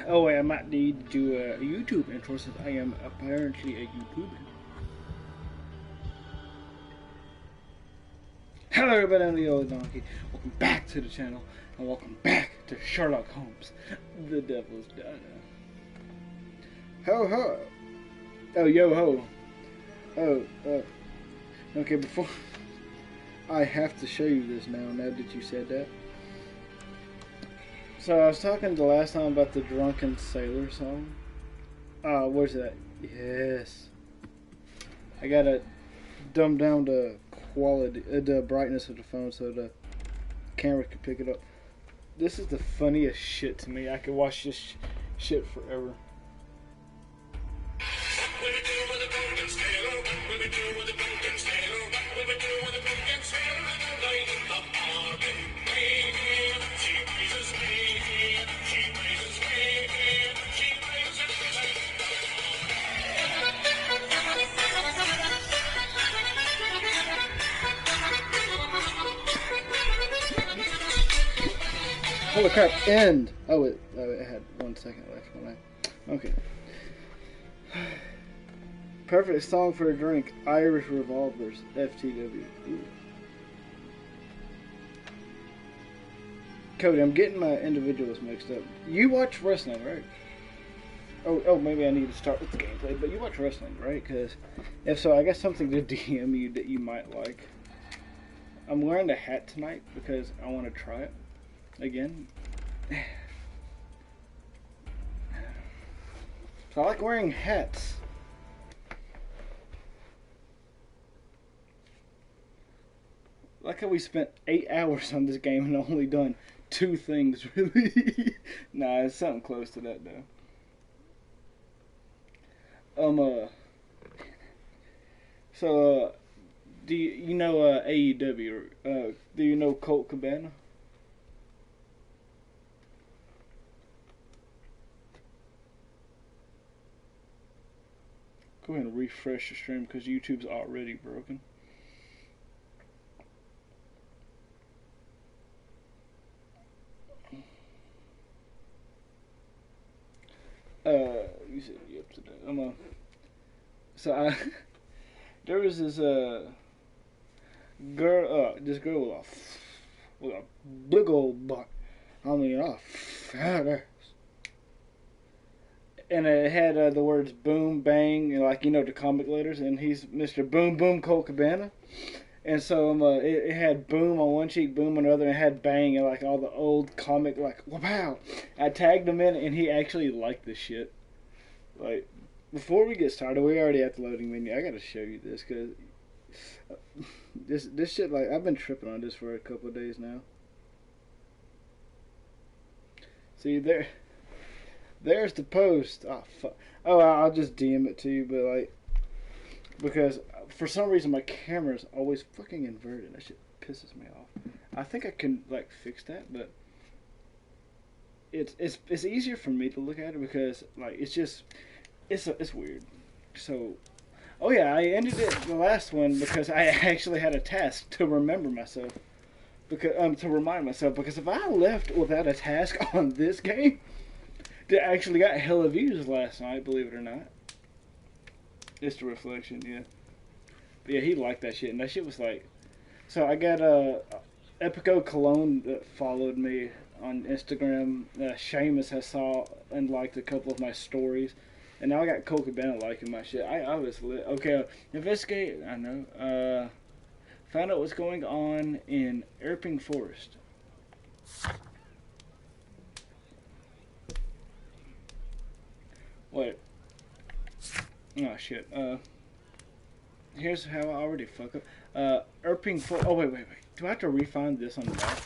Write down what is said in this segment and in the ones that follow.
Oh, wait, I might need to do a YouTube intro since I am apparently a YouTuber. Hello everybody, I'm TheYoloDonkey. Welcome back to the channel, and welcome back to Sherlock Holmes, the Devil's Daughter. Ho ho! Oh, yo ho! Okay, before... I have to show you this now that you said that. So I was talking the last time about the Drunken Sailor song. Where's that? Yes. I gotta dumb down the quality, the brightness of the phone so the camera can pick it up. This is the funniest shit to me. I could watch this shit forever. Holy crap, end! Oh, it had 1 second left when I... Okay. Perfect song for a drink. Irish Revolvers. FTW. Ooh. Cody, I'm getting my individuals mixed up. You watch wrestling, right? Oh, maybe I need to start with the gameplay, but you watch wrestling, right? Because if so, I got something to DM you that you might like. I'm wearing the hat tonight because I want to try it again. So I like wearing hats. Like how we spent 8 hours on this game and only done 2 things, really. Nah, it's something close to that, though. So, do you know AEW? Do you know Colt Cabana? Go ahead and refresh the stream because YouTube's already broken. You said you up to date. So there was this girl, this girl with a big old butt. I mean, a fat ass. And it had the words boom, bang, and like, you know, the comic letters, and he's Mr. Boom Boom Colt Cabana. And so it had boom on one cheek, boom on the other, and it had bang, and like all the old comic, like, wow. I tagged him in, and he actually liked the shit. Like, before we get started, we already at the loading menu. I gotta show you this, because this shit, like, I've been tripping on this for a couple of days now. See, there's the post. Oh, fuck. Oh, I'll just DM it to you, but like, because for some reason my camera's always fucking inverted. That shit pisses me off. I think I can like fix that, but it's easier for me to look at it because like it's weird. So, oh yeah, I ended it the last one because I actually had a task to remember myself. Because to remind myself, because if I left without a task on this game, that actually got hella views last night, believe it or not. It's the reflection, yeah. But yeah, he liked that shit, and that shit was like... So I got Epico Cologne that followed me on Instagram. Seamus has saw and liked a couple of my stories. And now I got Colt Cabana liking my shit. I was lit. Okay, investigate, I know. Found out what's going on in Erping Forest. Wait. Oh shit. Here's how I already fuck up. Erping Forest. Oh wait. Do I have to re-find this on the map?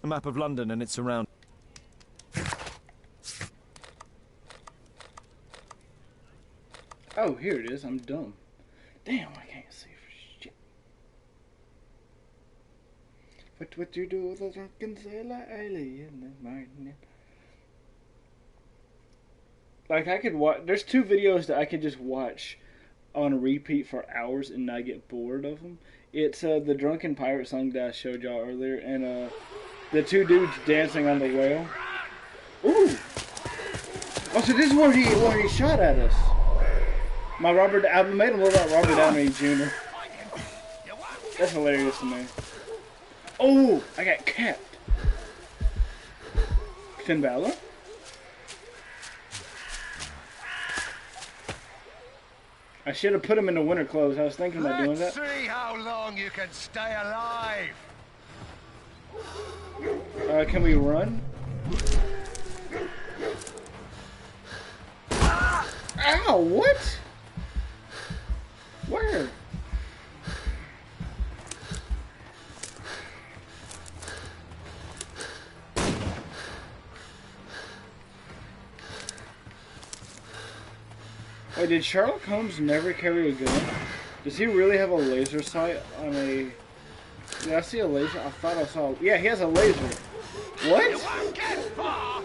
A map of London and its surroundings. Oh, here it is. I'm dumb. Damn, I can't see for shit. What you do with a drunken sailor alien? Like, I could watch... There's 2 videos that I could just watch on repeat for hours and not get bored of them. It's the Drunken Pirate song that I showed y'all earlier, and the 2 dudes dancing on the whale. Ooh! Oh, so this is where he shot at us. I made him look like Robert Downey Jr. That's hilarious to me. Oh, I got capped. Finn Balor. I should have put him in the winter clothes. I was thinking about doing that. Let's see how long you can stay alive. Can we run? Ow, what? Where? Wait, did Sherlock Holmes never carry a gun? Does he really have a laser sight on a... Did I see a laser? I thought I saw... Yeah, he has a laser. What? You won't get far.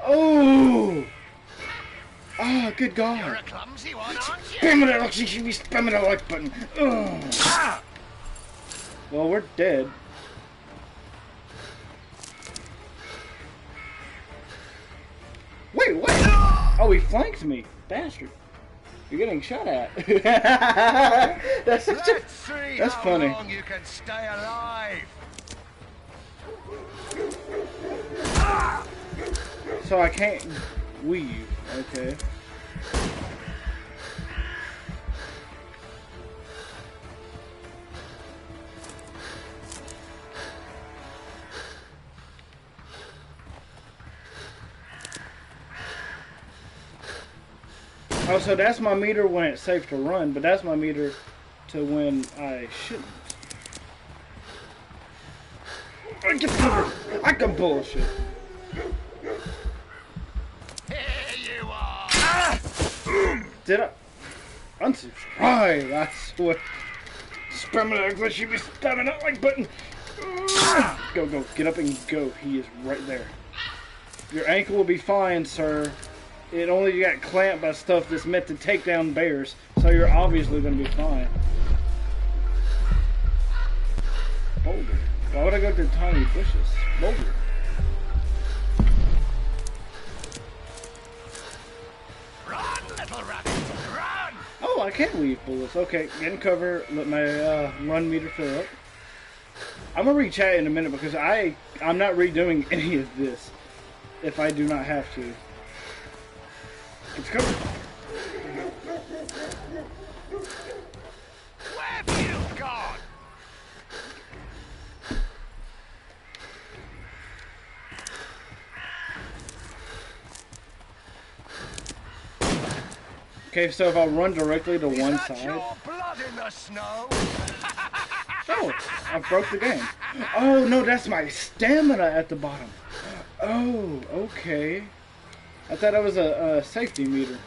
Oh! Ah, good God. You're a clumsy one, aren't you? Spamming it like she should be spamming the like button. Ugh. Well, we're dead. Wait, what? Oh, he flanked me. Bastard. You're getting shot at. That's such a... That's funny. How long you can stay alive. So I can't weave. Okay. Oh, so that's my meter when it's safe to run, but that's my meter to when I shouldn't. I get covered. I can bullshit. Here you are. Did I? Unsubscribe. That's what. Spamming it like she be spamming that like button. Go, go. Get up and go. He is right there. Your ankle will be fine, sir. It only got clamped by stuff that's meant to take down bears, so you're obviously going to be fine. Boulder. Why would I go through tiny bushes? Boulder. Run, little rabbit, run! Oh, I can weave bullets. Okay, get in cover. Let my run meter fill up. I'm going to re-chat in a minute because I'm not redoing any of this if I do not have to. It's covered. Where have you gone? Okay, so if I run directly to one Is that side... your blood in the snow? Oh, I broke the game. Oh, no, that's my stamina at the bottom. Oh, okay. I thought that was a safety meter.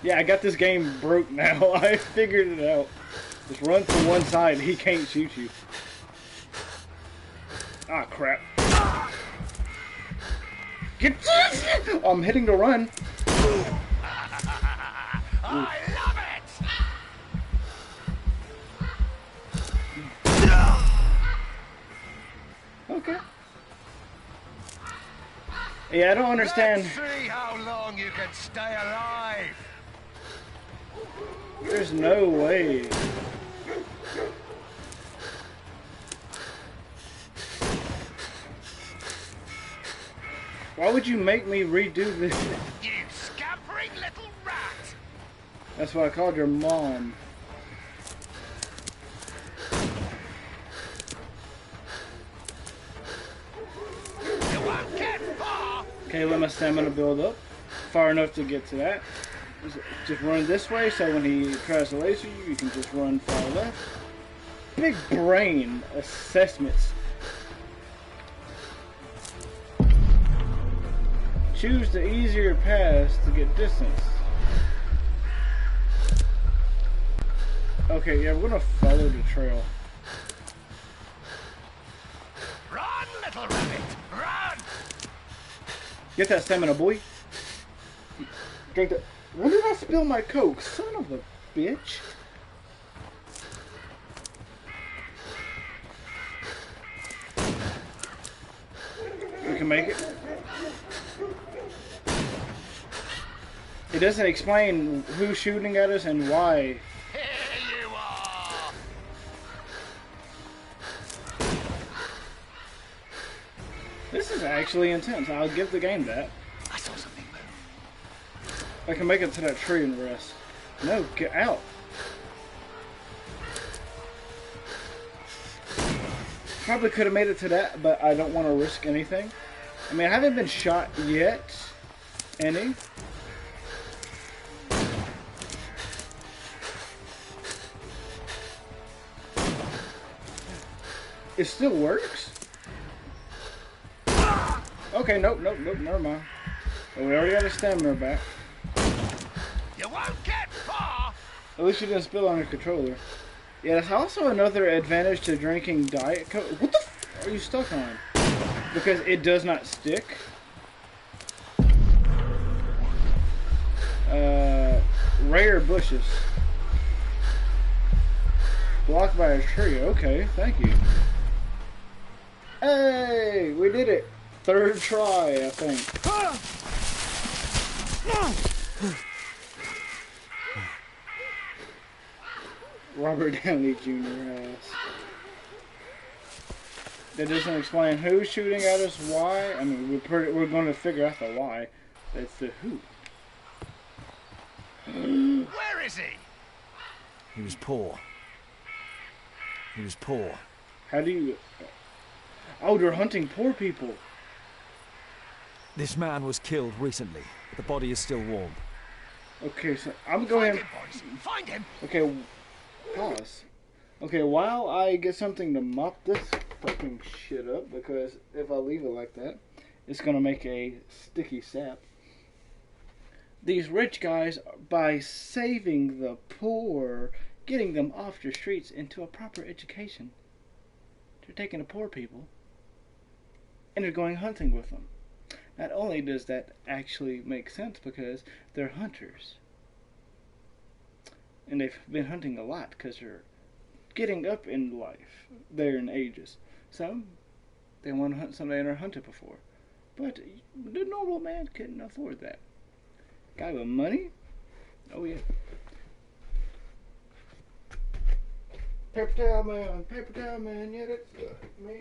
Yeah, I got this game broke now. I figured it out. Just run to one side. He can't shoot you. Ah, crap. Get... Oh, I'm hitting the run. I love it! Okay. Yeah, I don't understand. Let's see how long you can stay alive. There's no way. Why would you make me redo this? You scampering little rat! That's why I called your mom. You won't get far! Okay, let my stamina build up. Far enough to get to that. Just run this way, so when he tries to laser you, you can just run far left. Big brain assessments. Choose the easier path to get distance. Okay, yeah, we're gonna follow the trail. Run, little rabbit, run! Get that stamina, boy. Drink that. When did I spill my Coke? Son of a bitch. can make it. It doesn't explain who's shooting at us and why. Here you are. This is actually intense. I'll give the game that. I saw something move. I can make it to that tree and rest. No, get out. Probably could have made it to that, but I don't want to risk anything. I mean, I haven't been shot yet. Any. It still works? Okay, nope, never mind. Well, we already got a stamina back. You won't get far. At least you didn't spill on your controller. Yeah, that's also another advantage to drinking Diet Coke. What the f are you stuck on? Because it does not stick. Rare bushes. Blocked by a tree. Okay, thank you. Hey, we did it. Third try, I think. Robert Downey Jr. has. That doesn't explain who's shooting at us, why. I mean, we're going to figure out the why. That's the who. Where is he? He was poor. He was poor. How do you... Oh, they're hunting poor people. This man was killed recently. The body is still warm. Okay, so I'm going... Find him, boys. Find him. Okay, pause. Okay, while I get something to mop this fucking shit up, because if I leave it like that, it's gonna make a sticky sap. These rich guys, by saving the poor, getting them off the streets into a proper education, they're taking the poor people and they're going hunting with them. Not only does that actually make sense because they're hunters. And they've been hunting a lot because they're getting up in life. They're in ages. So, they want to hunt something they never hunted before. But the normal man couldn't afford that. Guy with money? Oh yeah. Paper towel man, yeah, that's me.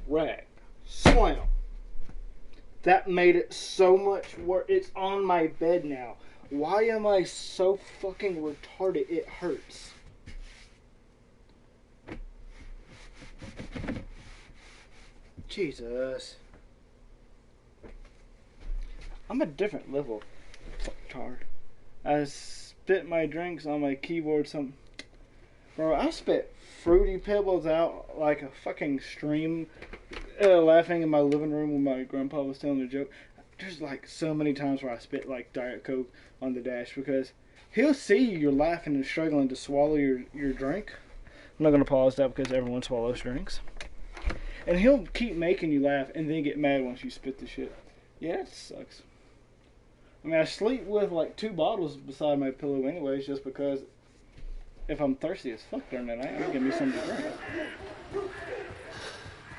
Rag. Slam. That made it so much worse. It's on my bed now. Why am I so fucking retarded? It hurts. Jesus. I'm a different level. Fucktard. I spit my drinks on my keyboard. Bro, I spit Fruity Pebbles out like a fucking stream. Laughing in my living room when my grandpa was telling a joke. There's like so many times where I spit like Diet Coke on the dash because he'll see you're laughing and struggling to swallow your drink. I'm not going to pause that because everyone swallows drinks. And he'll keep making you laugh and then get mad once you spit the shit. Yeah, it sucks. I mean, I sleep with like 2 bottles beside my pillow anyways just because if I'm thirsty as fuck during the night, I'll give me something to drink.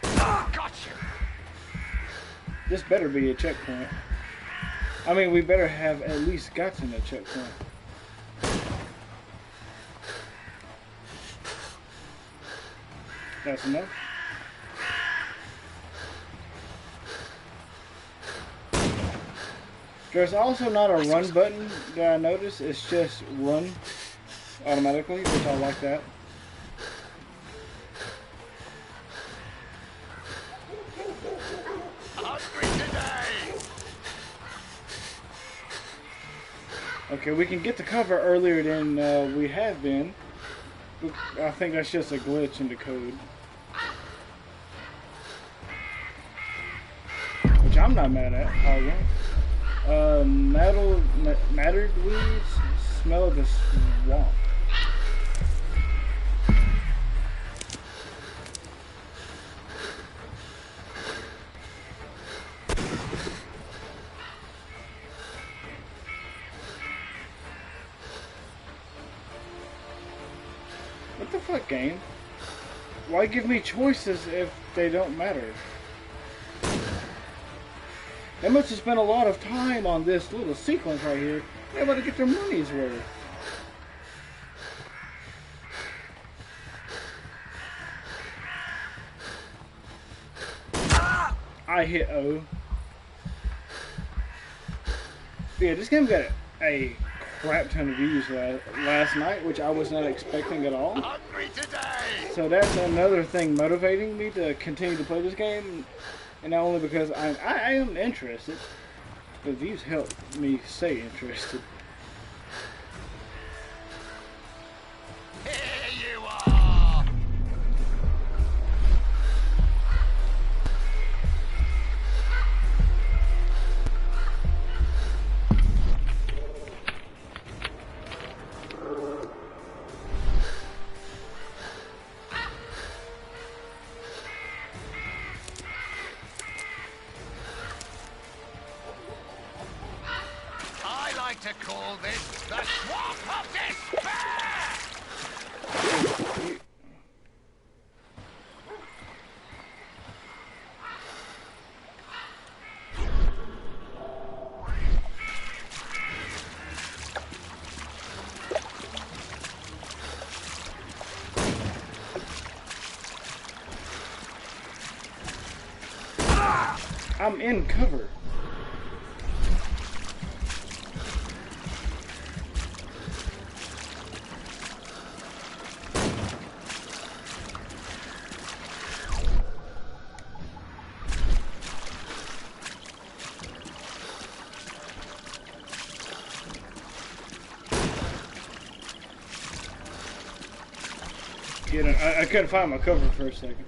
Gotcha. This better be a checkpoint. I mean, we better have at least gotten a checkpoint. That's enough. There's also not a run button that I noticed. It's just run automatically, which I like that. Okay, we can get the cover earlier than we have been. I think that's just a glitch in the code. Which I'm not mad at. Mattered weeds, smell of the swamp. fuck, game? Why give me choices if they don't matter? They must have spent a lot of time on this little sequence right here. They're able to get their money's worth. I hit O. Yeah, this game got a crap ton of views last night, which I was not expecting at all. Hungry today. So that's another thing motivating me to continue to play this game, and not only because I am interested, but views help me stay interested. Here you are. I like to call this the swamp of despair. I'm in cover. I couldn't find my cover for a second.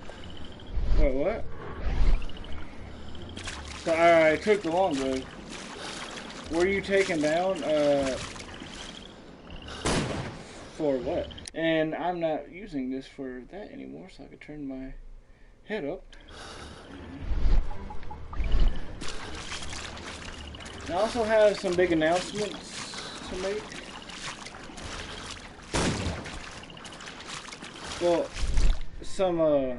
Wait, what? So I took the long way. Were you taken down? For what? And I'm not using this for that anymore, so I can turn my head up. I also have some big announcements to make. Well, some, I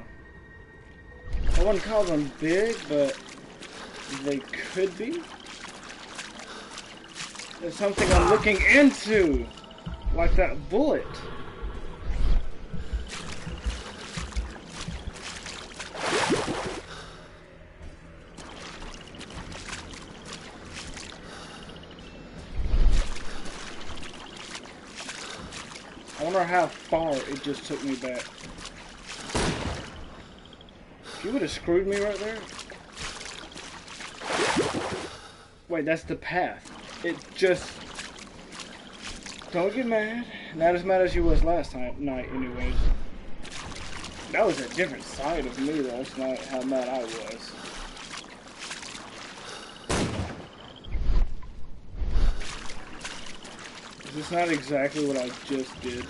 wouldn't call them big, but they could be. There's something I'm looking into, like that bullet. I wonder how far it just took me back. If you would have screwed me right there. Wait, that's the path. It just... Don't get mad. Not as mad as you was last night anyways. That was a different side of me though. That's not how mad I was. It's not exactly what I just did.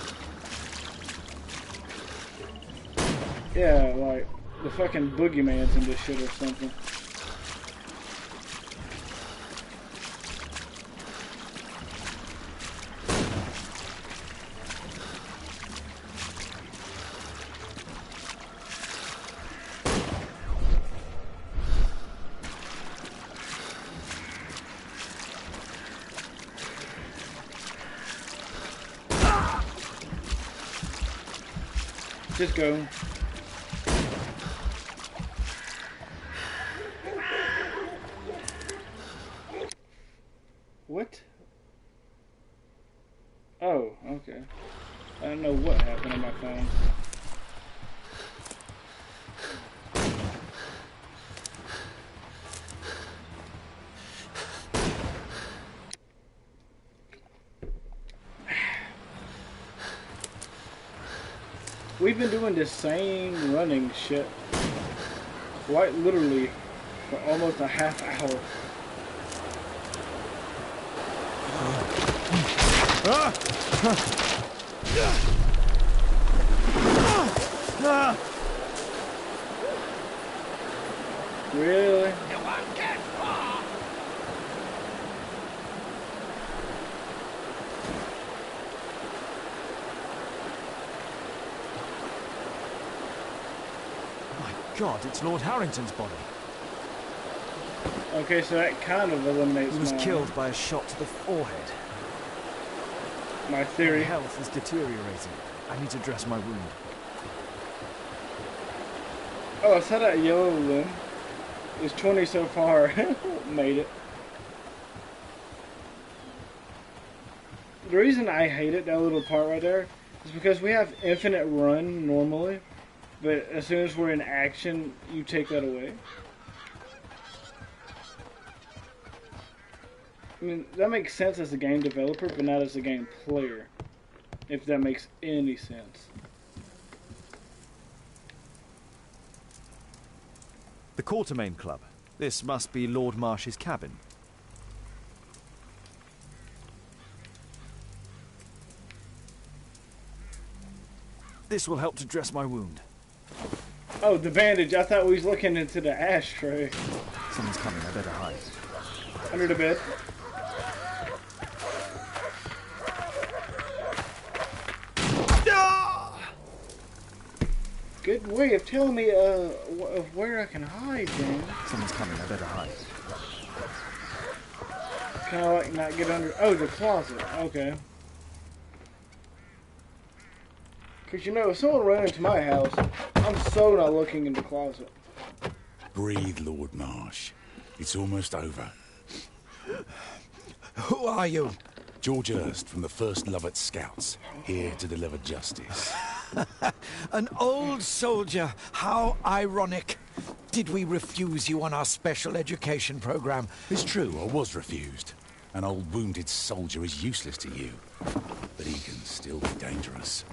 Yeah, like the fucking boogeyman's in this shit or something. Just go. What? Oh, okay. I don't know what happened on my phone. We've been doing this same running shit quite literally for almost a half hour. Really? You won't get far. God, it's Lord Harrington's body. Okay, so that kind of eliminates He was killed by a shot to the forehead. my My theory. health is deteriorating. I need to dress my wound. Oh, I saw that yellow limb. It's 20 so far. Made it. The reason I hate it, that little part right there, is because we have infinite run normally, but as soon as we're in action, you take that away. I mean, that makes sense as a game developer, but not as a game player. If that makes any sense. The Quartermain Club. This must be Lord Marsh's cabin. This will help to dress my wound. Oh, the bandage. I thought we was looking into the ashtray. Someone's coming, I better hide. Under the bed. Good way of telling me of where I can hide, then. Someone's coming, I better hide. Can I like not get under? Oh, the closet. Okay. Cause you know, if someone ran into my house, I'm so not looking in the closet. Breathe, Lord Marsh. It's almost over. Who are you? George Hurst from the 1st Lovat Scouts, here to deliver justice. An old soldier. How ironic. Did we refuse you on our special education program? It's true, I was refused. An old wounded soldier is useless to you, but he can still be dangerous.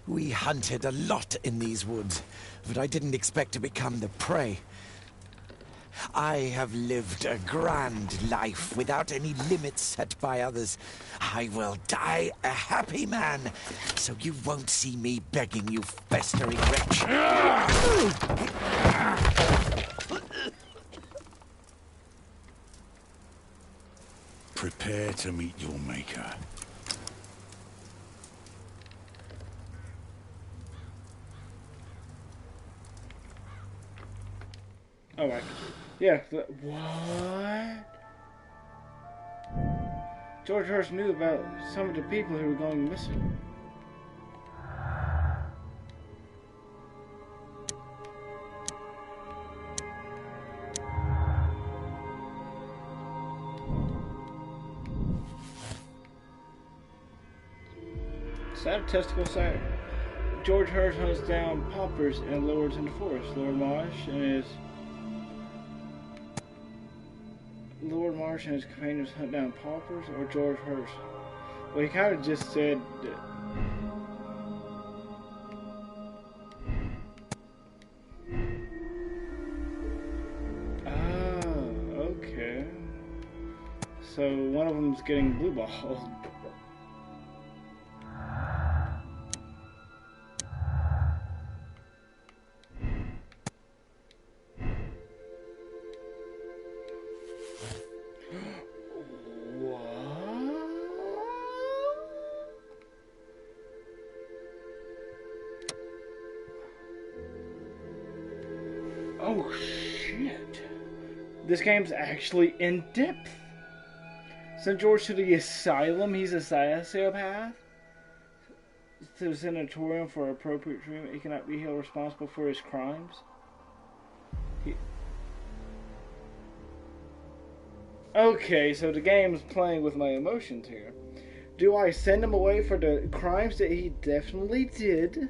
We hunted a lot in these woods, but I didn't expect to become the prey. I have lived a grand life without any limits set by others. I will die a happy man, so you won't see me begging you, festering wretch. Prepare to meet your maker. Oh my. Yeah. What? George Hurst knew about some of the people who were going missing. Is that a testicle site? George Hurst hunts down paupers and lords in the forest. Lord Marsh and his companions hunt down paupers, or George Hurst? Well, he kind of just said that. Oh, okay. So one of them's getting blue balled. Oh shit. This game's actually in depth. Sent George to the asylum. He's a sociopath. To the sanatorium for appropriate treatment. He cannot be held responsible for his crimes. Okay, so the game's playing with my emotions here. Do I send him away for the crimes that he definitely did?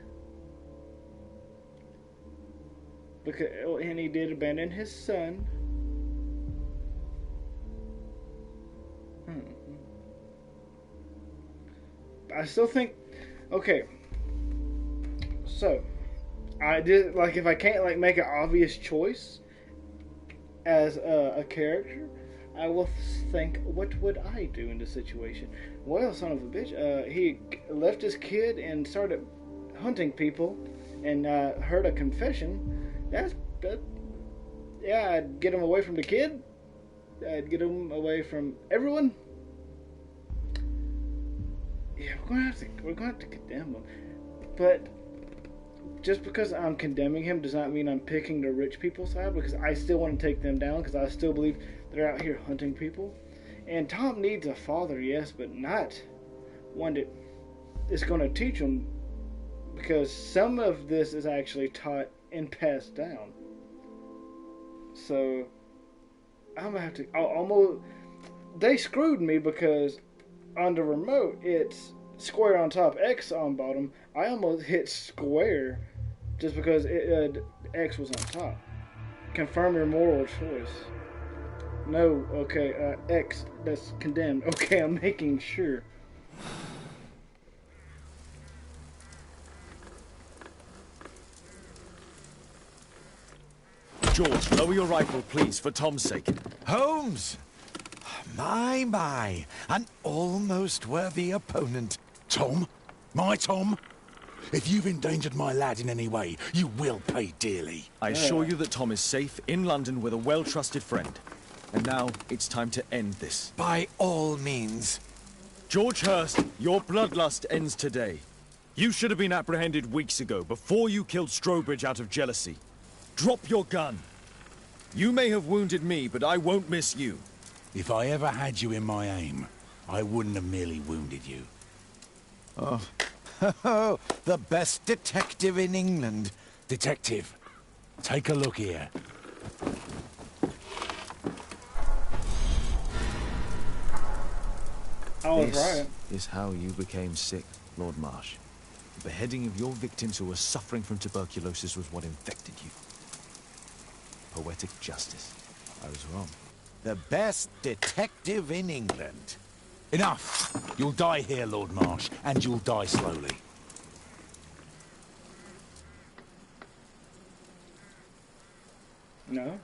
Because, and he did abandon his son. I still think, okay. So, I did, like, if I can't, like, make an obvious choice as a character, I will think, what would I do in this situation? Well, son of a bitch, he left his kid and started hunting people and heard a confession. Yeah, I'd get him away from the kid. I'd get him away from everyone. Yeah, we're gonna have to condemn him. But just because I'm condemning him does not mean I'm picking the rich people side, because I still want to take them down, because I still believe they're out here hunting people. And Tom needs a father, yes, but not one that is going to teach him, because some of this is actually taught and passed down. So I'm gonna have to almost. They screwed me because on the remote it's square on top, X on bottom. I almost hit square just because X was on top. Confirm your moral choice. No, okay, X, that's condemned. Okay, I'm making sure. George, lower your rifle, please, for Tom's sake. Holmes! My, an almost worthy opponent. Tom? My Tom? If you've endangered my lad in any way, you will pay dearly. I assure you that Tom is safe in London with a well-trusted friend. And now it's time to end this. By all means. George Hurst, your bloodlust ends today. You should have been apprehended weeks ago, before you killed Strobridge out of jealousy. Drop your gun. You may have wounded me, but I won't miss you. If I ever had you in my aim, I wouldn't have merely wounded you. Oh, the best detective in England. Detective, take a look here. I was This right. is how you became sick, Lord Marsh. The beheading of your victims who were suffering from tuberculosis was what infected you. Poetic justice. I was wrong. The best detective in England. Enough! You'll die here, Lord Marsh, and you'll die slowly. No.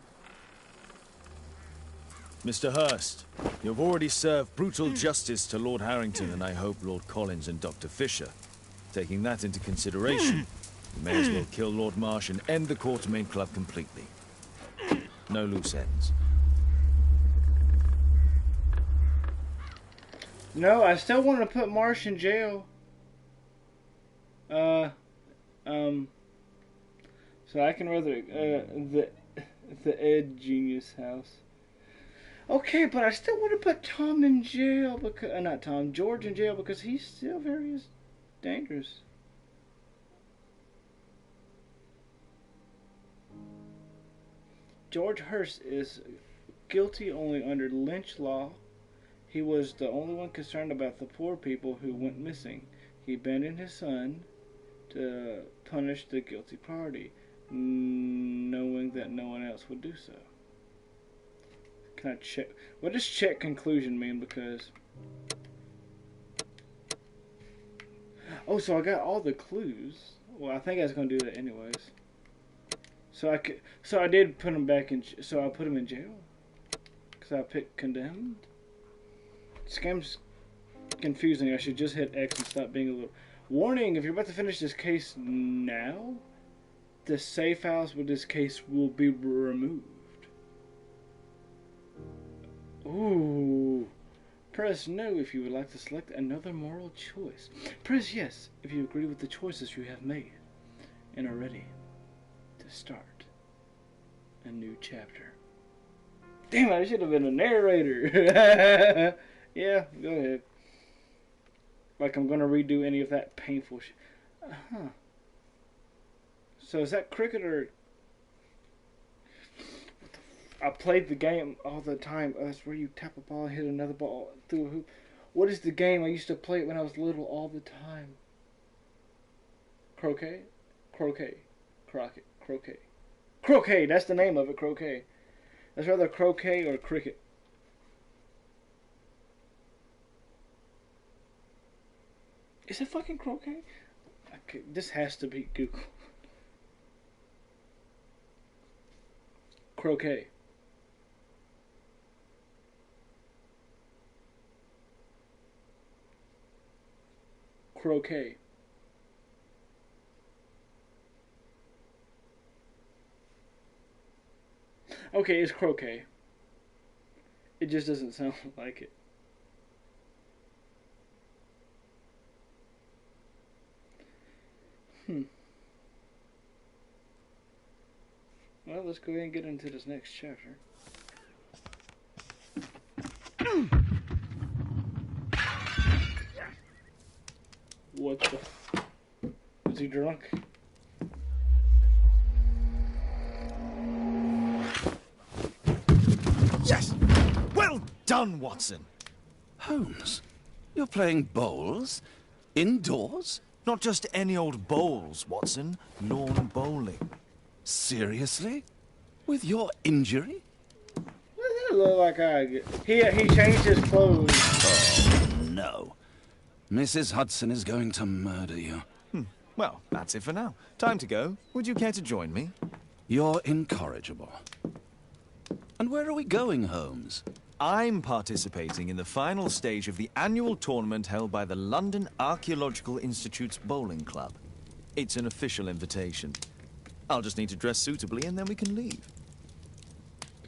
Mr. Hurst, you've already served brutal justice to Lord Harrington and I hope Lord Collins and Dr. Fisher. Taking that into consideration, you may as well kill Lord Marsh and end the Quartermain Club completely. No loose ends. No, I still want to put Marsh in jail. So I can rather the Ed Genius house. Okay, but I still want to put Tom in jail because not Tom, George in jail because he's still very dangerous. George Hurst is guilty only under lynch law. He was the only one concerned about the poor people who went missing. He abandoned his son to punish the guilty party, knowing that no one else would do so. Can I check? What does check conclusion mean? Because so I got all the clues. Well, I think I was gonna do that anyways. So I did put him back in. So I put him in jail because I picked condemned. This game's confusing. I should just hit X and stop being a little. Warning: if you're about to finish this case now, the save files with this case will be removed. Ooh. Press no if you would like to select another moral choice. Press yes if you agree with the choices you have made and are ready to start a new chapter. Damn, I should have been a narrator. Yeah, go ahead. Like I'm gonna redo any of that painful shit. So is that cricket or... I played the game all the time. That's where you tap a ball and hit another ball through a hoop. What is the game? I used to play it when I was little all the time. Croquet? Croquet. Croquet. Croquet. Croquet! That's the name of it, croquet. That's rather croquet or cricket. Is it fucking croquet? Okay, this has to be Google. Croquet. Croquet. Okay, it's croquet. It just doesn't sound like it. let's go ahead and get into this next chapter. What the? Is he drunk? Yes! Well done, Watson! Holmes, you're playing bowls? Indoors? Not just any old bowls, Watson. Lawn bowling. Seriously? With your injury? What does it look like I get? He changed his clothes. Oh, no. Mrs. Hudson is going to murder you. Well, that's it for now. Time to go. Would you care to join me? You're incorrigible. And where are we going, Holmes? I'm participating in the final stage of the annual tournament held by the London Archaeological Institute's bowling club. It's an official invitation. I'll just need to dress suitably and then we can leave.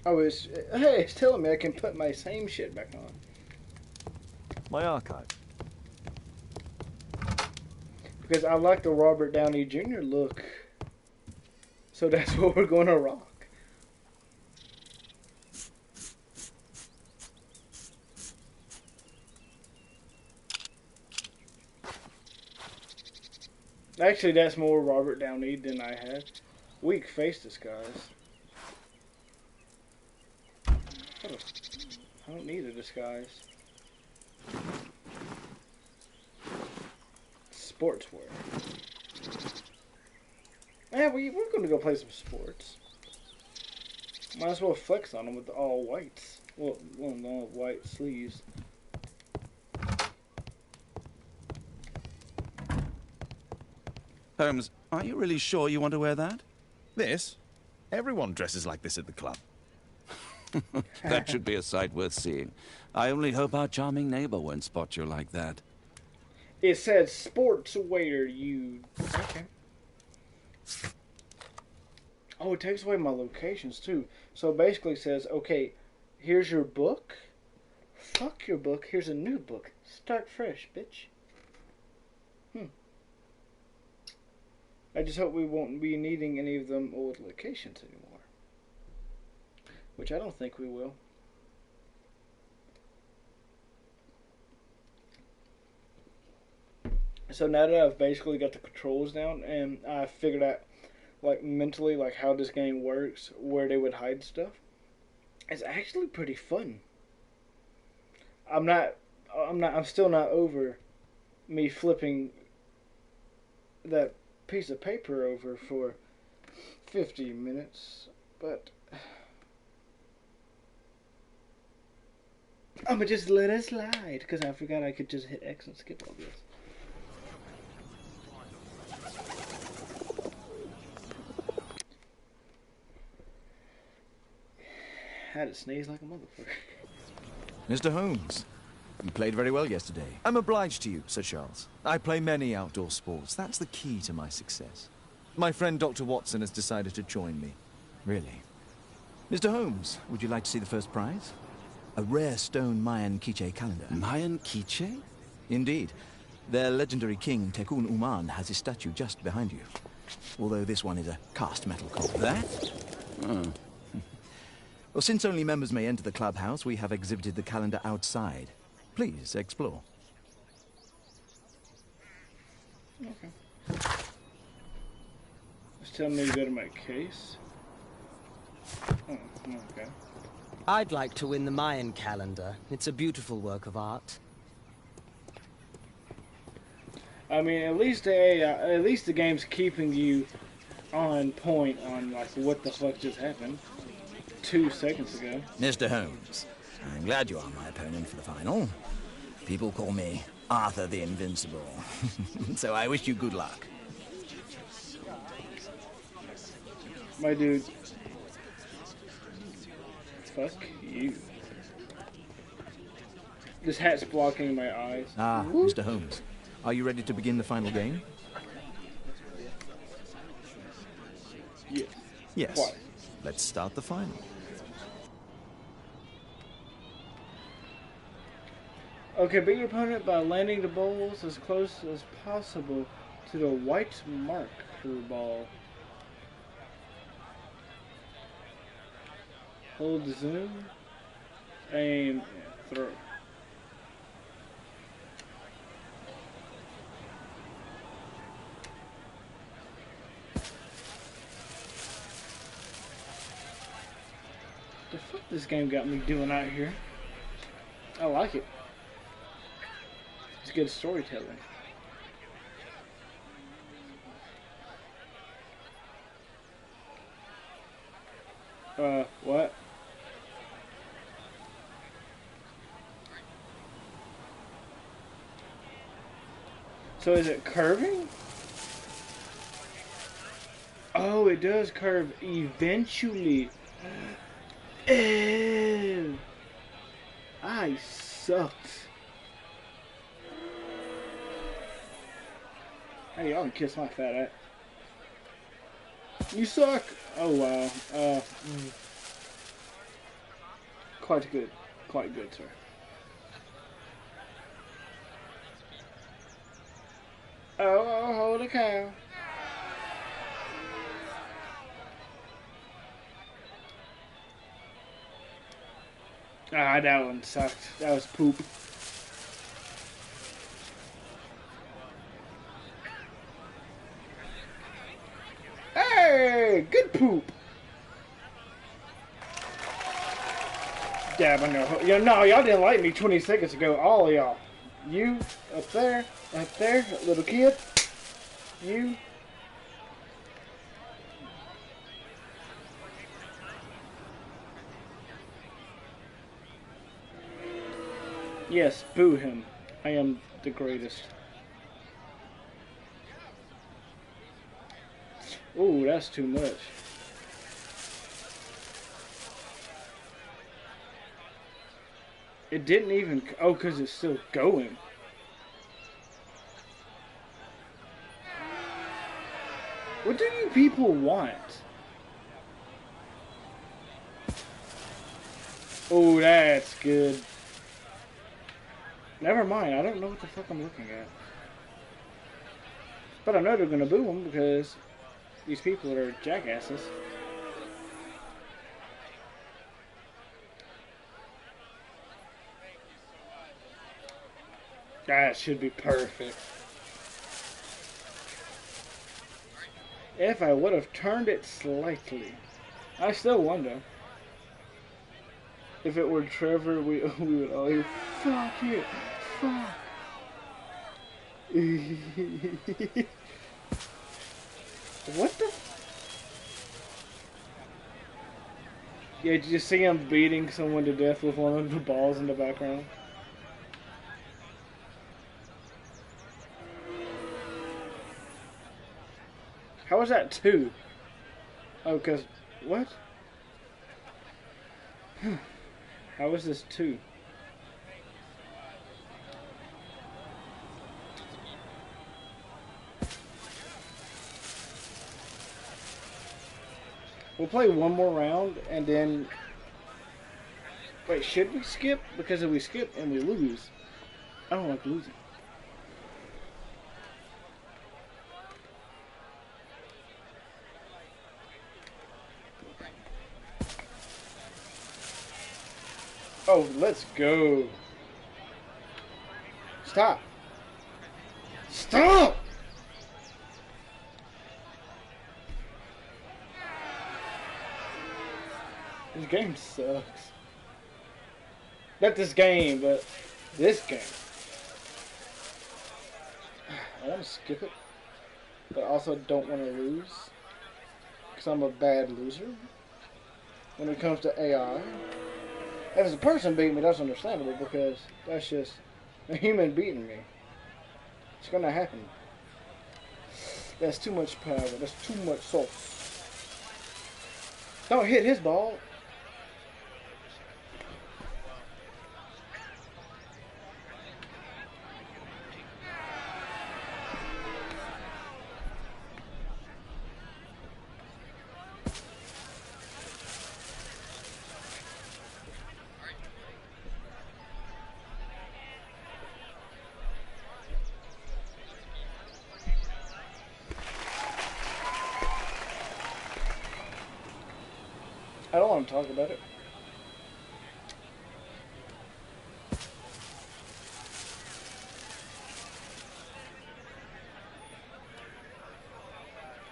Oh, it's telling me I can put my same shit back on. My archive. Because I like the Robert Downey Jr. look. So that's what we're going to rock. Actually, that's more Robert Downey than I had. Weak face disguise. I don't need a disguise. Sportswear. Yeah, we're going to go play some sports. Might as well flex on them with the all whites. Well, no white sleeves. Holmes, are you really sure you want to wear that? This? Everyone dresses like this at the club. That should be a sight worth seeing. I only hope our charming neighbor won't spot you like that. It said sportswear, you... Okay. Oh, it takes away my locations, too. So it basically says, okay, here's your book. Fuck your book. Here's a new book. Start fresh, bitch. I just hope we won't be needing any of them old locations anymore. Which I don't think we will. So now that I've basically got the controls down and I figured out like mentally like how this game works, where they would hide stuff, it's actually pretty fun. I'm still not over me flipping that piece of paper over for 50 minutes, but I'm gonna just let it slide because I forgot I could just hit X and skip all this. Had to sneeze like a motherfucker. Mr. Holmes, you played very well yesterday. I'm obliged to you, Sir Charles. I play many outdoor sports. That's the key to my success. My friend Dr. Watson has decided to join me. Really? Mr. Holmes, Would you like to see the first prize? A rare stone Mayan quiche calendar. Mayan quiche? Indeed. Their legendary king, Tekun Uman, has his statue just behind you. Although this one is a cast metal copy. That? Oh. Well, since only members may enter the clubhouse, we have exhibited the calendar outside. Please, explore. Okay. Just tell me to go to my case. Oh, okay. I'd like to win the Mayan calendar. It's a beautiful work of art. I mean, at least the game's keeping you on point on like what the fuck just happened 2 seconds ago. Mr. Holmes, I'm glad you are my opponent for the final. People call me Arthur the Invincible. So I wish you good luck. My dude. Fuck you. This hat's blocking my eyes. Ah, Mr. Holmes, are you ready to begin the final game? Yes. yes. Why? Let's start the final. Okay, beat your opponent by landing the balls as close as possible to the white marker ball. Hold zoom. Aim. Yeah, throw. The fuck this game got me doing out here? I like it. It's good storytelling. What? So is it curving? Oh, it does curve eventually. Ew. I sucked. Hey, y'all can kiss my fat ass. You suck. Oh wow. Quite good. Quite good, sir. Oh, holy cow. Ah, that one sucked. That was poop. Hey, good poop. Dab, I know. No, y'all didn't like me 20 seconds ago. All of y'all. You, up there, little kid. You. Yes, boo him. I am the greatest. Ooh, that's too much. It didn't even... Oh, because it's still going. What do you people want? Oh, that's good. Never mind, I don't know what the fuck I'm looking at. But I know they're gonna boo him because these people are jackasses. That should be perfect. If I would have turned it slightly. I still wonder. If it were Trevor, we would all hear, fuck it, fuck. What the? Yeah, did you see him beating someone to death with one of the balls in the background? How was that 2? Oh, cause what? How was this 2? We'll play one more round and then... Wait, should we skip? Because if we skip and we lose, I don't like losing. Oh, let's go. Stop. Stop! This game sucks. Not this game, but this game. I want to skip it, but I also don't want to lose. Because I'm a bad loser when it comes to AI. If it's a person beating me, that's understandable because that's just a human beating me. It's gonna happen. That's too much power. That's too much sauce. Don't hit his ball. I don't want to talk about it.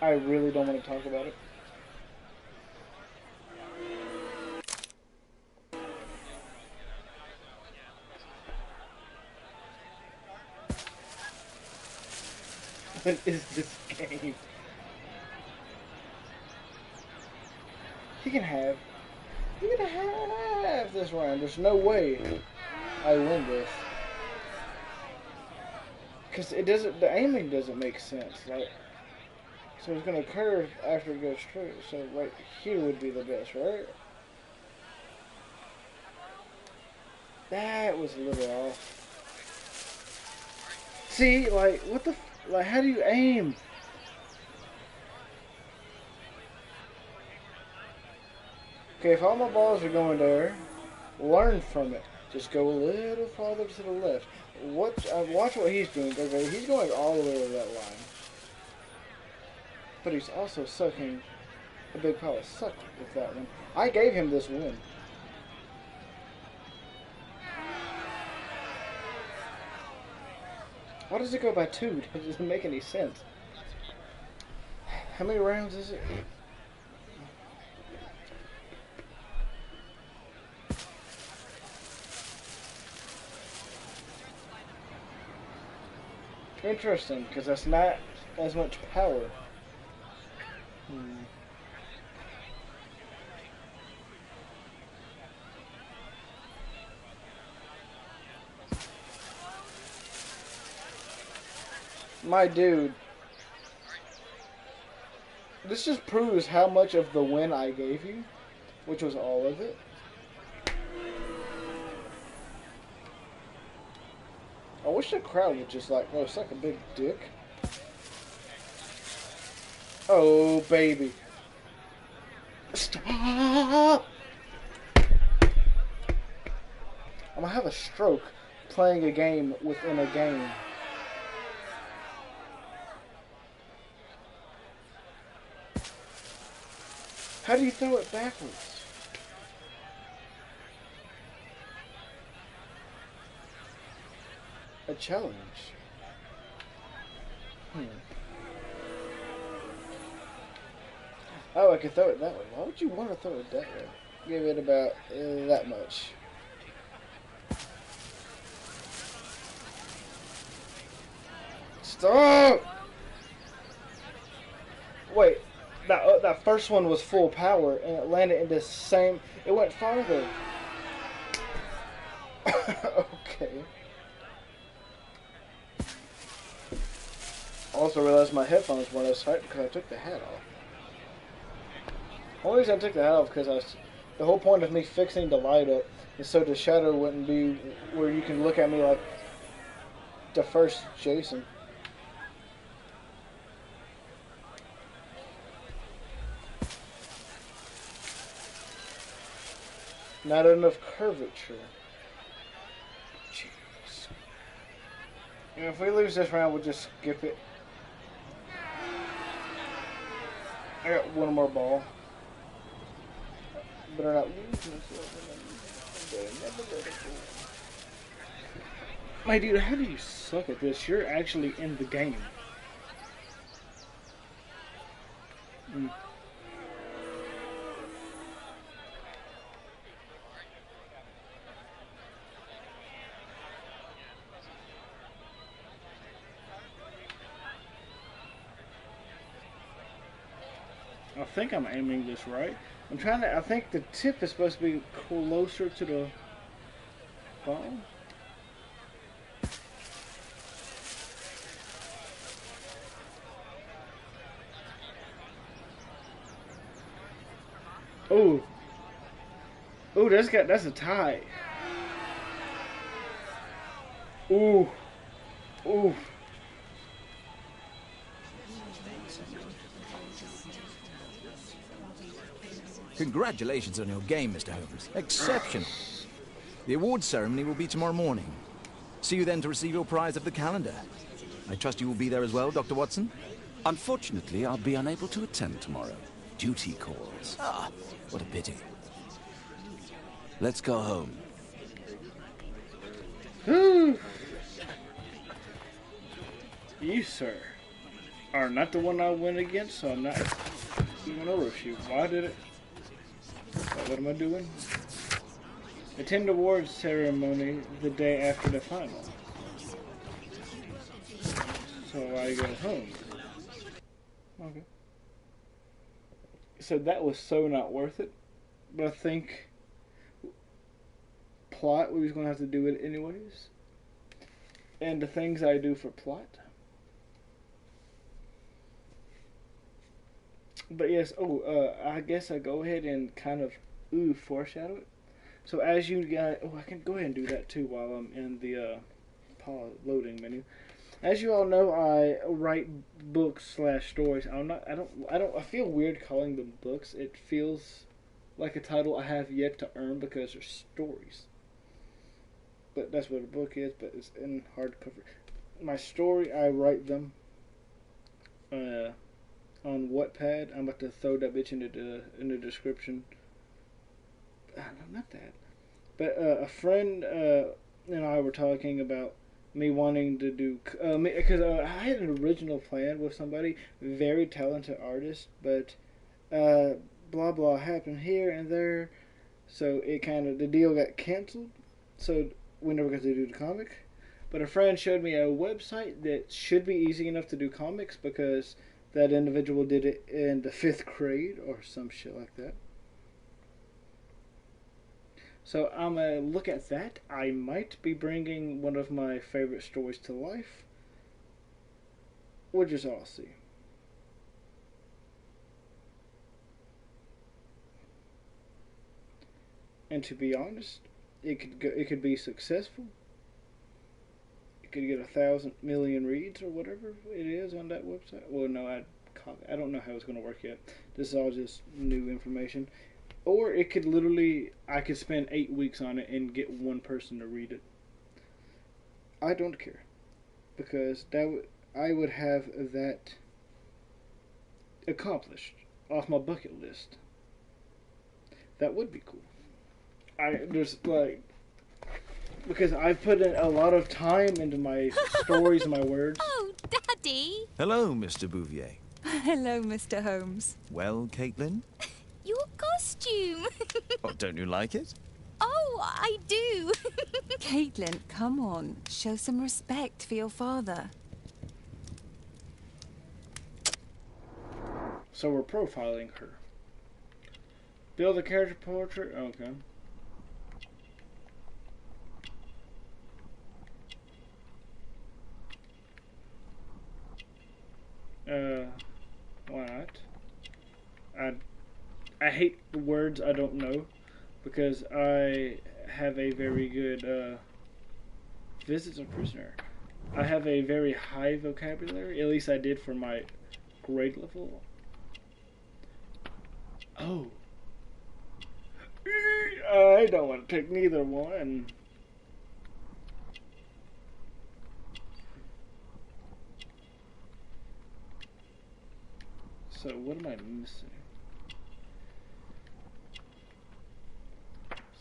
I really don't want to talk about it. What is this game? He can have this round. There's no way I win this. Cause it doesn't. The aiming doesn't make sense. Like, so it's gonna curve after it goes straight. So right here would be the best, right? That was a little off. See, like, what the, like, how do you aim? Okay, if all my balls are going there, learn from it. Just go a little farther to the left. Watch what he's doing. Okay, he's going all the way over that line. But he's also sucking a big pile of suck with that one. I gave him this win. Why does it go by 2? It doesn't make any sense. How many rounds is it? Interesting, because that's not as much power. My dude, this just proves how much of the win I gave you, which was all of it. I wish the crowd would just like, oh, suck a big dick. Oh, baby. Stop! I'm gonna have a stroke playing a game within a game. How do you throw it backwards? A challenge. Oh, I could throw it that way. Why would you want to throw it that way? Give it about that much. Stop! Wait, that first one was full power and it landed in the same. It went farther. Okay. I also realized my headphones weren't as tight because I took the hat off. The only reason I took the hat off because the whole point of me fixing the light up is so the shadow wouldn't be where you can look at me like the first Jason. Not enough curvature. Jeez. And if we lose this round, we'll just skip it. I got one more ball. Better not lose myself. My dude, how do you suck at this? You're actually in the game. I think I'm aiming this right. I think the tip is supposed to be closer to the ball. Ooh. Ooh, that's a tie. Ooh. Ooh. Congratulations on your game, Mr. Holmes. Exceptional. The awards ceremony will be tomorrow morning. See you then to receive your prize of the calendar. I trust you will be there as well, Dr. Watson? Unfortunately, I'll be unable to attend tomorrow. Duty calls. Ah, what a pity. Let's go home. You, sir. are not the one I went against, so I'm not doing an overshoot. Why did it? What am I doing? Attend awards ceremony the day after the final. So I go home. Okay. So that was so not worth it. But I think plot, we was going to have to do it anyways. And the things I do for plot. But yes, I guess I go ahead and kind of, foreshadow it. So as you guys, I can go ahead and do that too while I'm in the loading menu. As you all know, I write books / stories. I feel weird calling them books. It feels like a title I have yet to earn because they're stories. But that's what a book is, but it's in hardcover. My story, I write them on Wattpad. I'm about to throw that bitch in the description. Not that. But a friend and I were talking about me wanting to do, because I had an original plan with somebody, very talented artist, but blah blah happened here and there, so it the deal got canceled, so we never got to do the comic. But a friend showed me a website that should be easy enough to do comics because that individual did it in the 5th grade or some shit like that. So I'm going to look at that. I might be bringing one of my favorite stories to life. We'll just all see. And to be honest, it could be successful. It could get 1,000 million reads or whatever it is on that website. Well, no, I don't know how it's going to work yet. This is all just new information. Or it could literally, I could spend 8 weeks on it and get one person to read it. I don't care. Because I would have that accomplished off my bucket list. That would be cool. Because I've put in a lot of time into my stories and my words. Oh, Daddy! Hello, Mr. Bouvier. Hello, Mr. Holmes. Well, Caitlin? Your costume! Oh, don't you like it? Oh, I do! Caitlin, come on. Show some respect for your father. So we're profiling her. Build a character portrait? Okay. Why not? I hate the words I don't know because I have a very good visits a prisoner. I have a very high vocabulary. At least I did for my grade level. Oh. I don't want to pick neither one. So what am I missing?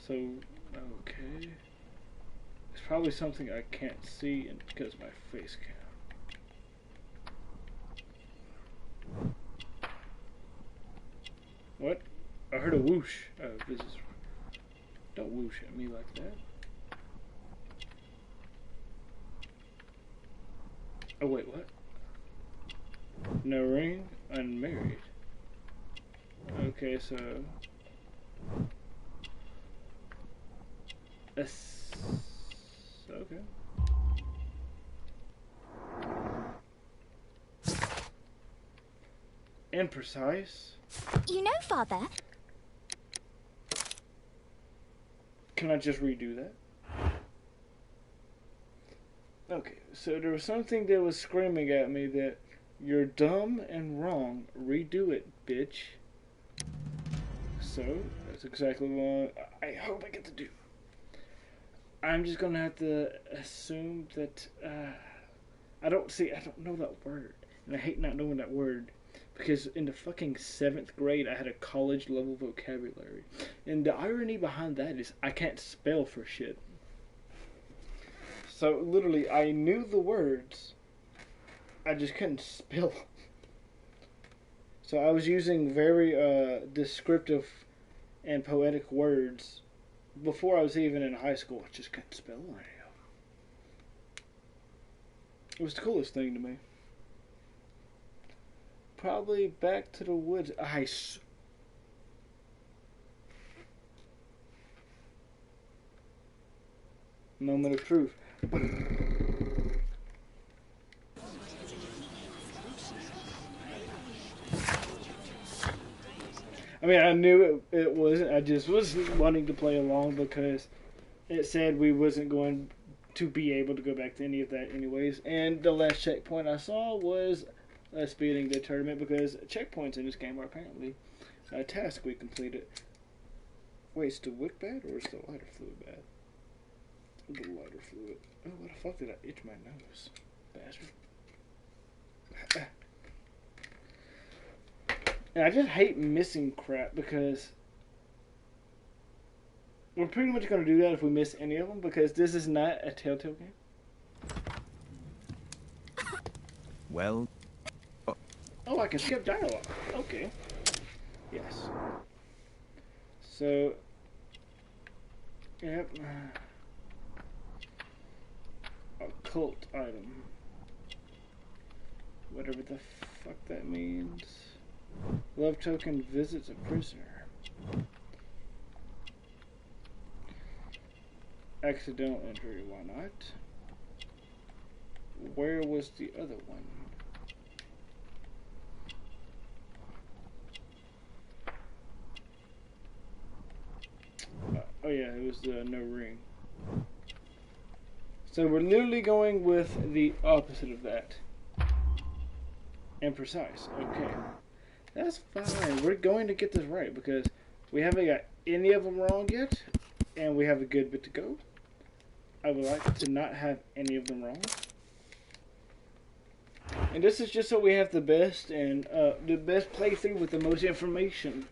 So, okay. It's probably something I can't see because my face cam. What? I heard a whoosh. Oh, this is... Don't whoosh at me like that. Oh, wait, what? No ring, unmarried. Okay, so... Okay. Imprecise. You know, Father... Can I just redo that? Okay, so there was something that was screaming at me that you're dumb and wrong. Redo it, bitch. So, that's exactly what I hope I get to do. I'm just gonna have to assume that, I don't know that word. And I hate not knowing that word. Because in the fucking 7th grade, I had a college level vocabulary. And the irony behind that is I can't spell for shit. So literally, I knew the words. I just couldn't spell. So I was using very descriptive and poetic words before I was even in high school. I just couldn't spell anyhow. It was the coolest thing to me. Probably Back to the Woods. Moment of truth. I mean, I knew it wasn't. I just was wanting to play along because it said we wasn't going to be able to go back to any of that anyways. And the last checkpoint I saw was speeding the tournament because checkpoints in this game are apparently a task we completed. Wait, is the wick bad or is the lighter fluid bad? The lighter fluid. Oh, what the fuck did I itch my nose? Bastard. And I just hate missing crap because we're pretty much going to do that if we miss any of them because this is not a Telltale game. Well... Oh, I can skip dialogue. Okay. Yes. So... Yep. Occult item. Whatever the fuck that means. Love token visits a prisoner. Accidental injury, why not? Where was the other one? Oh yeah, it was the no ring. So we're literally going with the opposite of that. And precise. Okay. That's fine. We're going to get this right because we haven't got any of them wrong yet. And we have a good bit to go. I would like to not have any of them wrong. And this is just so we have the best and the best playthrough with the most information.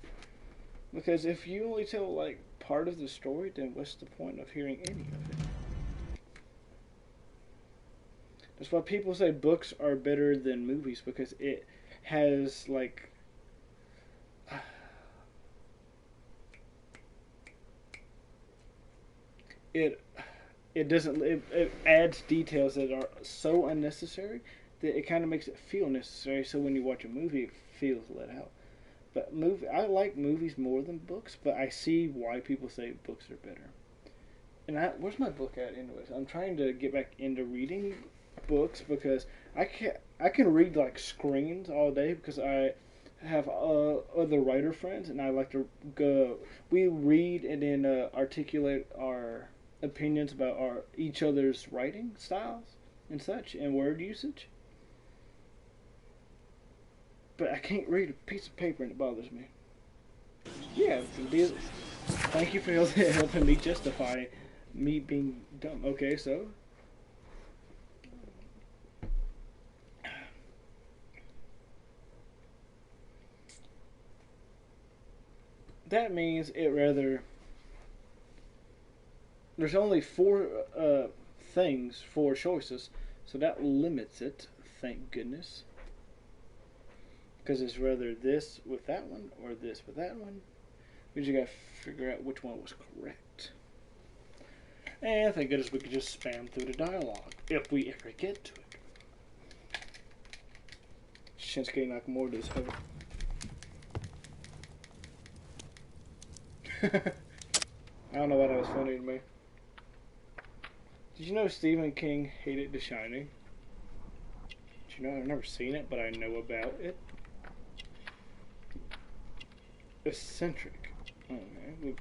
Because if you only tell like part of the story, then what's the point of hearing any of it? That's why people say books are better than movies because it has like it adds details that are so unnecessary that it kind of makes it feel necessary. So when you watch a movie, it feels let out. But I like movies more than books, but I see why people say books are better. And where's my book at, anyways? I'm trying to get back into reading books because I can read like screens all day because I have other writer friends and I like to go. We read and then articulate our opinions about each other's writing styles and such and word usage. But I can't read a piece of paper and it bothers me. Yeah, thank you for helping me justify me being dumb. Okay, so that means there's only four choices, so that limits it, thank goodness. Because it's rather this with that one or this with that one. We just gotta figure out which one was correct. And thank goodness we could just spam through the dialogue if we ever get to it. Shinsuke Nakamura's heaven. I don't know why that was funny to me. Did you know Stephen King hated The Shining? Did you know I've never seen it, but I know about it? Eccentric. Okay.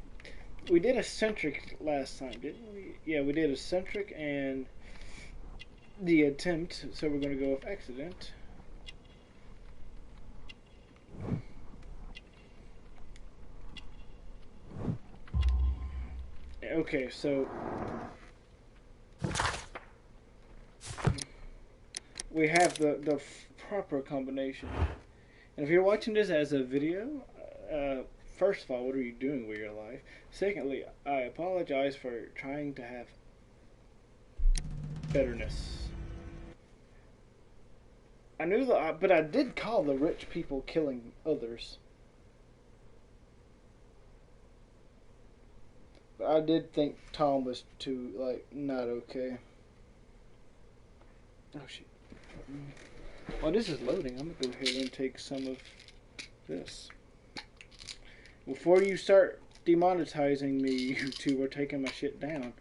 We did Eccentric last time, didn't we? Yeah, we did Eccentric and The Attempt, so we're going to go with Accident. Okay, so we have the proper combination. And if you're watching this as a video, first of all, what are you doing with your life? Secondly, I apologize for trying to have betterness. I knew that, but I did call the rich people killing others. But I did think Tom was too, like, not okay. Oh shit. While this is loading, I'm gonna go ahead and take some of this. Before you start demonetizing me, you two are taking my shit down.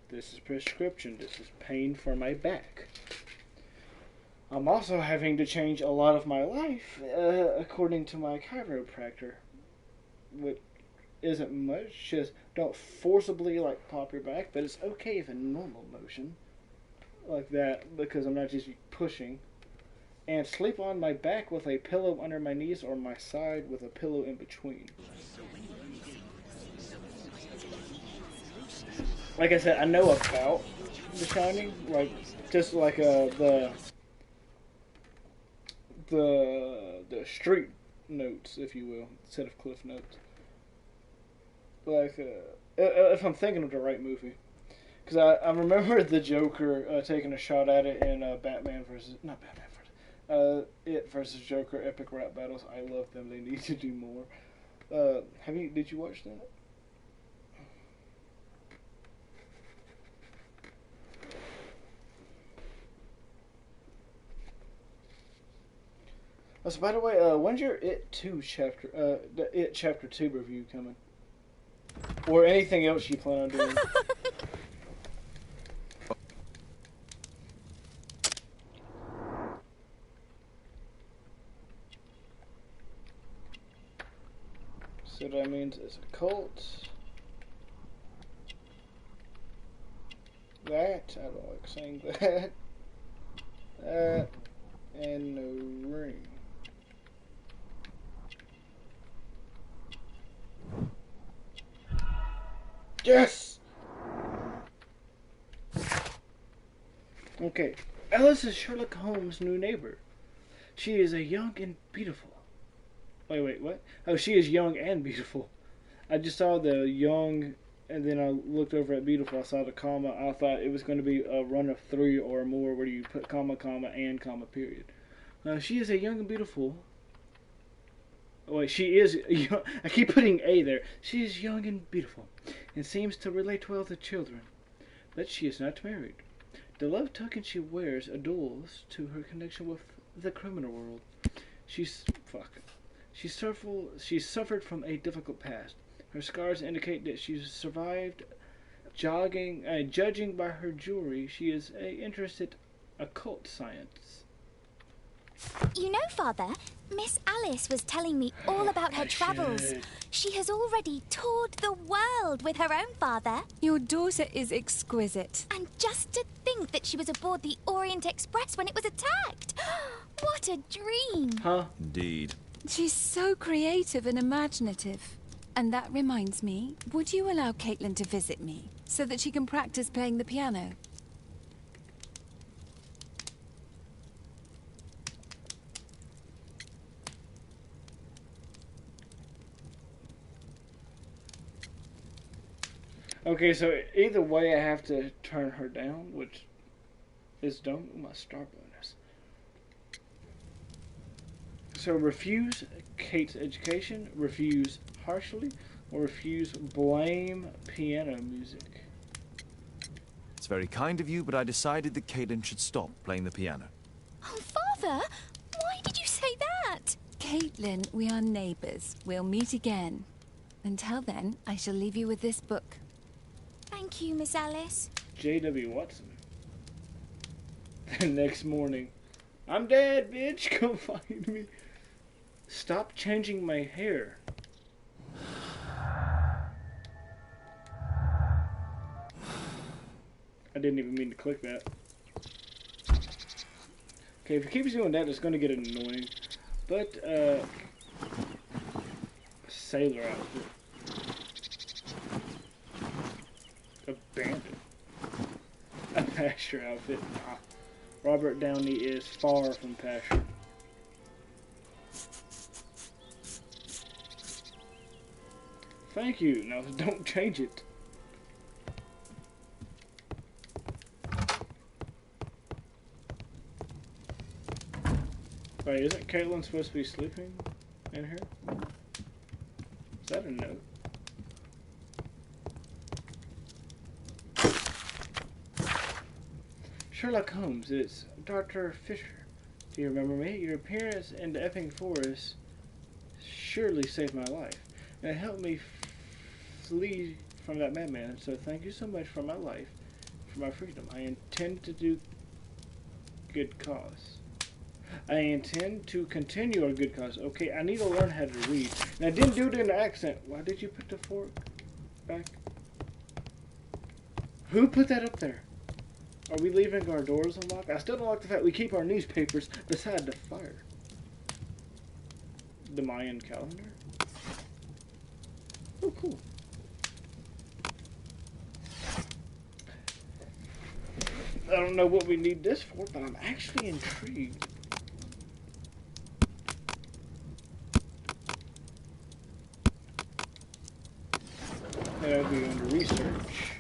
This is prescription. This is pain for my back. I'm also having to change a lot of my life, according to my chiropractor. Which isn't much. Just don't forcibly, like, pop your back, but it's okay if in normal motion. Like that, because I'm not just pushing. And sleep on my back with a pillow under my knees or my side with a pillow in between. Like I said, I know about The Shining, like just like the street notes, if you will, instead of cliff notes. Like if I'm thinking of the right movie, because I remember the Joker taking a shot at it in It versus Joker epic rap battles. I love them. They need to do more. Did you watch that? So by the way, when's your It 2 chapter, the It Chapter 2 review coming? Or anything else you plan on doing? So that means it's a cult. That, I don't like saying that. That, and no ring. Yes! Okay. Alice is Sherlock Holmes' new neighbor. She is a young and beautiful. Wait, what? Oh, she is young and beautiful. I just saw the young, and then I looked over at beautiful. I saw the comma. I thought it was going to be a run of 3 or more where you put comma, comma, and comma, period. She is a young and beautiful. Oh, wait, she is young. I keep putting A there. She is young and beautiful, and seems to relate well to children. But she is not married. The love token she wears adults to her connection with the criminal world. She suffered from a difficult past. Her scars indicate that she survived. Judging by her jewelry, she is interested in occult science. You know, Father, Miss Alice was telling me all about her travels. She has already toured the world with her own father. Your daughter is exquisite. And just to think that she was aboard the Orient Express when it was attacked. What a dream. Huh? Indeed. She's so creative and imaginative. And that reminds me, would you allow Caitlin to visit me so that she can practice playing the piano? Okay, so either way I have to turn her down, which is dumb. My star bonus. So refuse Kate's education, refuse harshly, or refuse blame piano music. It's very kind of you, but I decided that Caitlin should stop playing the piano. Oh, Father, why did you say that? Caitlin, we are neighbours. We'll meet again. Until then, I shall leave you with this book. Thank you, Miss Alice. J.W. Watson. The next morning. I'm dead, bitch. Come find me. Stop changing my hair. I didn't even mean to click that. Okay, if it keeps doing that, it's going to get annoying. But, sailor outfit. A bandit. A pasture outfit. Nah. Robert Downey is far from pasture. Thank you. Now don't change it. Wait, isn't Caitlin supposed to be sleeping in here? Is that a note? Sherlock Holmes, it's Dr. Fisher. Do you remember me? Your appearance in the Epping Forest surely saved my life, and it helped me flee from that madman. So thank you so much for my life, for my freedom. I intend to do good cause. I intend to continue a good cause. Okay, I need to learn how to read. And I didn't do it in the accent. Why did you put the fork back? Who put that up there? Are we leaving our doors unlocked? I still don't like the fact we keep our newspapers beside the fire. The Mayan calendar? Oh, cool. I don't know what we need this for, but I'm actually intrigued. That'll be under research.